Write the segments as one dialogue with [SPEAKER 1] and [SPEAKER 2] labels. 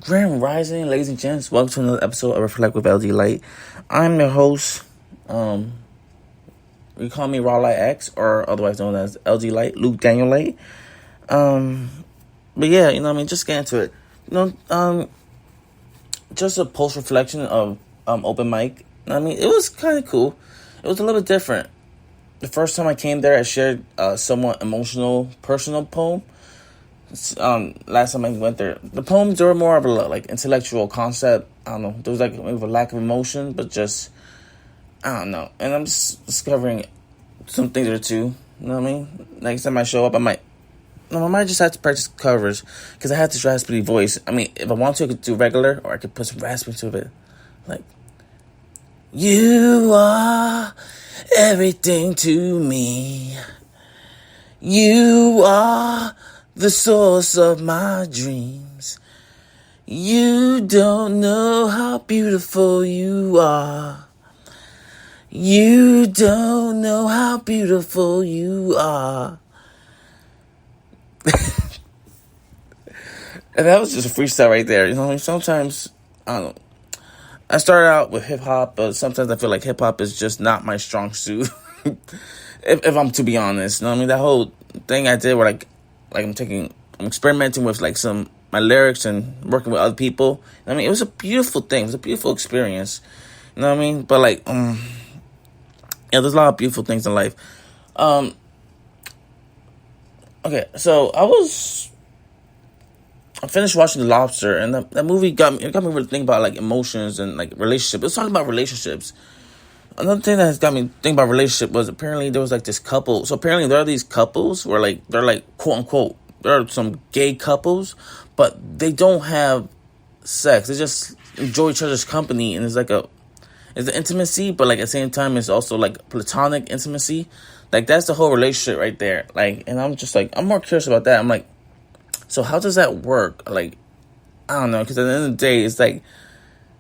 [SPEAKER 1] Grand Rising, ladies and gents. Welcome to another episode of Reflect with LD Light. I'm your host. You call me Raw Light X, or otherwise known as LD Light, Luke Daniel Light. But yeah, just get into it. Just a post reflection of open mic. It was kind of cool. It was a little bit different. The first time I came there, I shared a somewhat emotional, personal poem. Last time I went there, the poems were more of a intellectual concept. I don't know. There was maybe a lack of emotion, but just I don't know. And I'm just discovering some things there too. You know what I mean? Next time I show up, I might just have to practice covers because I have this raspy voice. If I want to, I could do regular, or I could put some raspy to it, like you are everything to me. You are the source of my dreams. You don't know how beautiful you are. You don't know how beautiful you are. And that was just a freestyle right there. Sometimes, I don't know. I started out with hip-hop, but sometimes I feel like hip-hop is just not my strong suit. if I'm to be honest. That whole thing I did where I'm experimenting with my lyrics and working with other people. It was a beautiful thing. It was a beautiful experience. You know what I mean? But there's a lot of beautiful things in life. Okay, so I finished watching The Lobster, and that movie got me really thinking about emotions and relationships. It was talking about relationships. Another thing that has got me thinking about relationship was apparently there was this couple. So apparently there are these couples where they're quote unquote, there are some gay couples, but they don't have sex. They just enjoy each other's company, and it's an intimacy, but at the same time it's also platonic intimacy. That's the whole relationship right there. And I'm just I'm more curious about that. I'm so how does that work? I don't know, because at the end of the day it's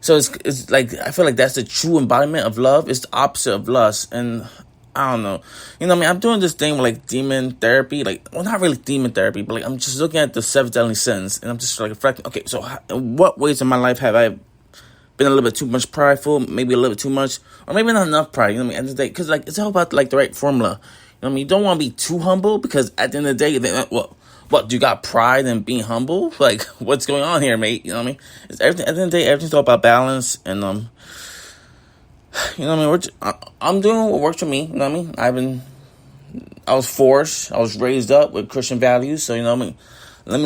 [SPEAKER 1] so it's I feel that's the true embodiment of love. It's the opposite of lust. And I don't know. I'm doing this thing with demon therapy. Not really demon therapy, but I'm just looking at the 7 deadly sins. And I'm just reflecting, okay, so in what ways in my life have I been a little bit too much prideful? Maybe a little bit too much, or maybe not enough pride. At the end of the day, because it's all about the right formula. You don't want to be too humble, because at the end of the day, what, do you got pride in being humble? What's going on here, mate? It's everything. At the end of the day, everything's all about balance. And, I'm doing what works for me. I was forced. I was raised up with Christian values. So, let me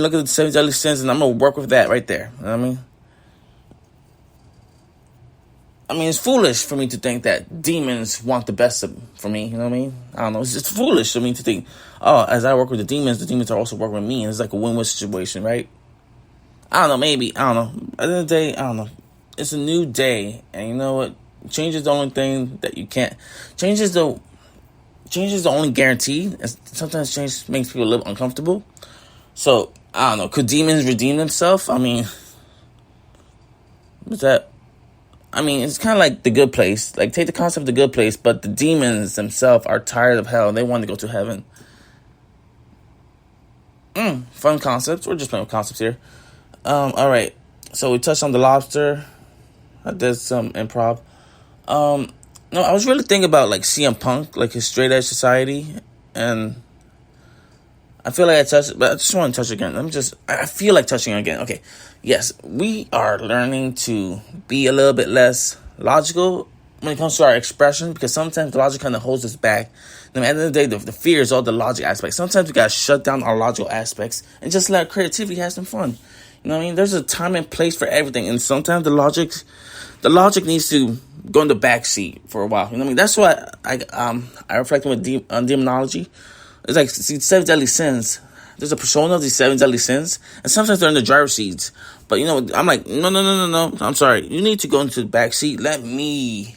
[SPEAKER 1] look at the 7 deadly sins, and I'm going to work with that right there. You know what I mean? It's foolish for me to think that demons want the best for me. You know what I mean? I don't know. It's just foolish for me to think, as I work with the demons are also working with me. And it's a win-win situation, right? I don't know. Maybe. I don't know. At the end of the day, I don't know. It's a new day. And you know what? Change is the only thing that you can't. Change is the only guarantee. And sometimes change makes people a little uncomfortable. So, I don't know. Could demons redeem themselves? What's that? It's kind of The Good Place. Take the concept of The Good Place, but the demons themselves are tired of hell and they want to go to heaven. Fun concepts. We're just playing with concepts here. All right. So we touched on The Lobster. I did some improv. No, I was really thinking about CM Punk, his straight edge society, and I feel I touched, but I just want to touch again. I feel like touching again. Okay. Yes, we are learning to be a little bit less logical when it comes to our expression, because sometimes the logic kind of holds us back. At the end of the day, the fear is all the logic aspects. Sometimes we got to shut down our logical aspects and just let creativity have some fun. There's a time and place for everything, and sometimes the logic needs to go in the back seat for a while. That's why I reflect on demonology. It's see, 7 deadly sins. There's a persona of these 7 deadly sins, and sometimes they're in the driver's seats. But I'm no. I'm sorry. You need to go into the back seat. Let me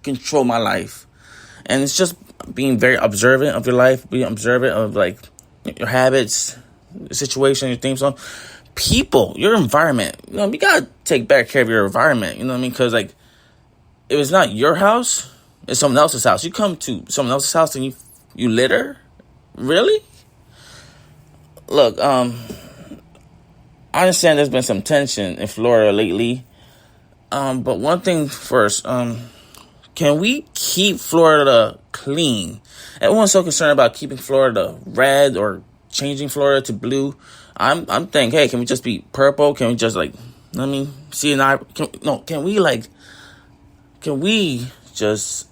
[SPEAKER 1] control my life. And it's just being very observant of your life, being observant of your habits, your situation, your theme song, people, your environment. You gotta take better care of your environment. Because if it's not your house, it's someone else's house. You come to someone else's house and you litter. Really? Look, I understand there's been some tension in Florida lately. But one thing first, can we keep Florida clean? Everyone's so concerned about keeping Florida red or changing Florida to blue. I'm thinking, hey, can we just be purple? Can we just see an eye? Can we just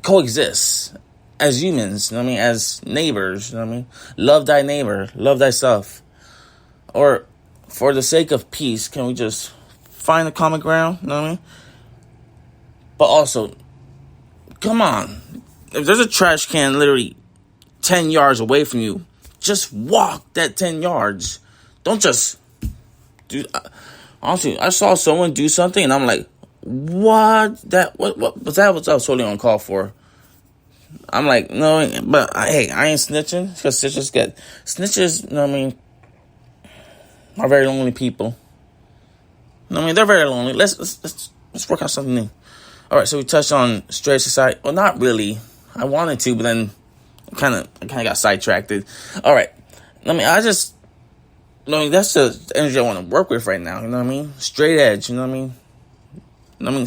[SPEAKER 1] coexist as humans? As neighbors. Love thy neighbor, love thyself. Or for the sake of peace, can we just find a common ground? But also, come on. If there's a trash can literally 10 yards away from you, just walk that 10 yards. Don't just do. Honestly, I saw someone do something and I'm like, what was that? What I was totally on call for. I'm like, no, but hey, I ain't snitching because snitches are very lonely people. They're very lonely. Let's work out something new. All right, so we touched on straight society. Well, not really. I wanted to, but then I kind of got sidetracked. All right, that's the energy I want to work with right now. Straight edge.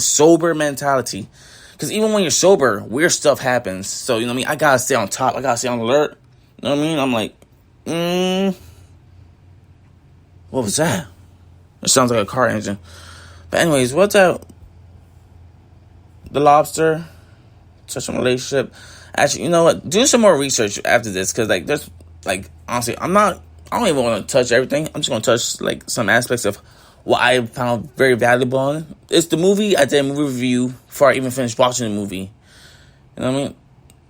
[SPEAKER 1] Sober mentality. Because even when you're sober, weird stuff happens. So I gotta stay on top. I gotta stay on alert. I'm like, what was that? It sounds like a car engine. But anyways, what's that? The Lobster, touch on relationship. Actually, you know what? Do some more research after this, because there's honestly, I don't even want to touch everything. I'm just gonna touch some aspects of what I found very valuable on it. It's the movie. I did a movie review before I even finished watching the movie. You know what I mean?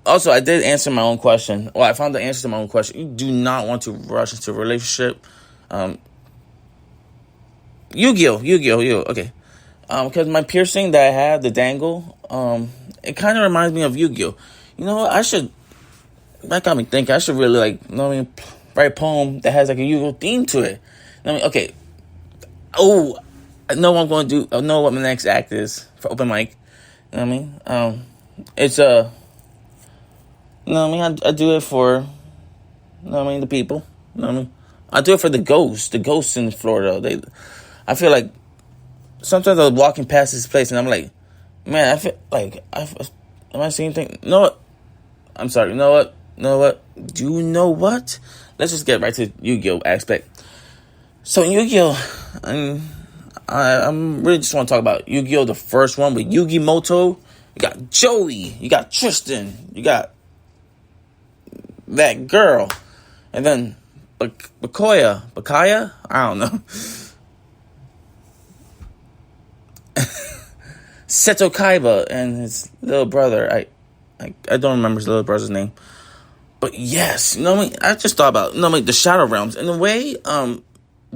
[SPEAKER 1] Also, I did answer my own question. Well, I found the answer to my own question. You do not want to rush into a relationship. Yugioh, okay. Because my piercing that I had, the dangle, it kind of reminds me of Yugioh. You know what? That got me thinking. I should really, write a poem that has a Yugioh theme to it. Okay. Oh, I know what I'm going to do. I know what my next act is for open mic. You know what I mean? It's I do it for, the people. You know what I mean? I do it for the ghosts in Florida. I feel like sometimes I was walking past this place and I'm like, man, I feel like, am I seeing things? You know what? I'm sorry. You know what? Do you know what? Let's just get right to Yugioh aspect. So in Yugioh, I'm really just want to talk about Yugioh, the first one with Yugi Moto. You got Joey. You got Tristan. You got that girl. And then Bakaya? I don't know. Seto Kaiba and his little brother. I don't remember his little brother's name. But yes, I just thought about, the Shadow Realms. In a way,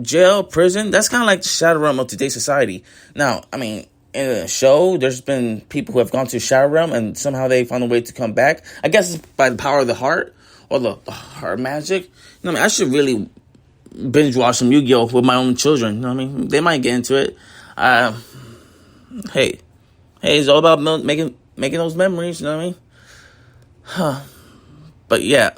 [SPEAKER 1] jail, prison, that's kind of like the Shadow Realm of today's society. Now, in a show, there's been people who have gone to Shadow Realm and somehow they found a way to come back. I guess it's by the power of the heart or the heart magic. I should really binge watch some Yu-Gi-Oh! With my own children. They might get into it. Hey, it's all about making those memories. But yeah,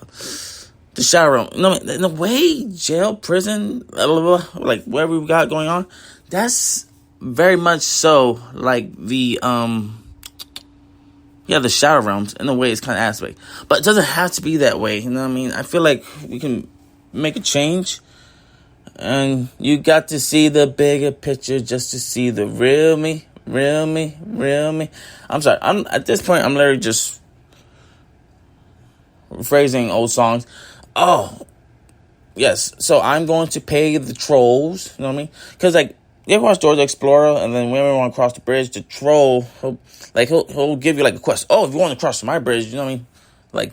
[SPEAKER 1] the Shadow Realm. In a way, jail, prison, blah, blah, blah, whatever we got going on, that's very much so the the Shadow Realms. In a way, it's kind of aspect, but it doesn't have to be that way. I feel like we can make a change. And you got to see the bigger picture just to see the real me. I'm sorry. At this point, I'm literally just rephrasing old songs. Oh, yes. So I'm going to pay the trolls. You know what I mean? Because you ever watch Dora the Explorer, and then whenever you want to cross the bridge, the troll, he'll give you a quest. Oh, if you want to cross my bridge, you know what I mean?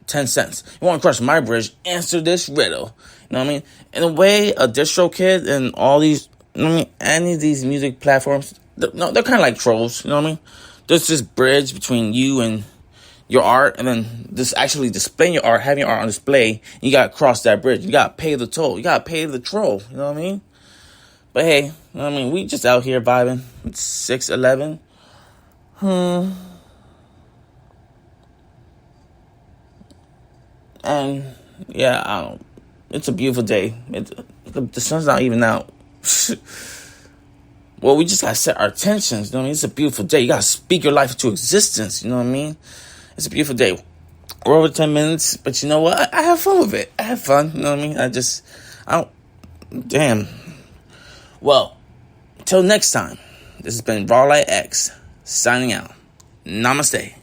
[SPEAKER 1] 10 cents. You want to cross my bridge? Answer this riddle. You know what I mean? In a way, a distro kid and all these, any of these music platforms, they're kind of like trolls. You know what I mean? There's this bridge between you and your art, and then this actually displaying your art, having your art on display. You gotta cross that bridge. You gotta pay the toll. You gotta pay the troll. You know what I mean? But hey, you know what I mean? We just out here vibing. It's 6:11. And yeah, I don't It's a beautiful day. The sun's not even out. Well, we just gotta set our intentions. You know what I mean? It's a beautiful day. You gotta speak your life into existence. You know what I mean? It's a beautiful day. We're over 10 minutes, but you know what? I have fun with it. I have fun. You know what I mean? Damn. Well, till next time, this has been Raw Light X signing out. Namaste.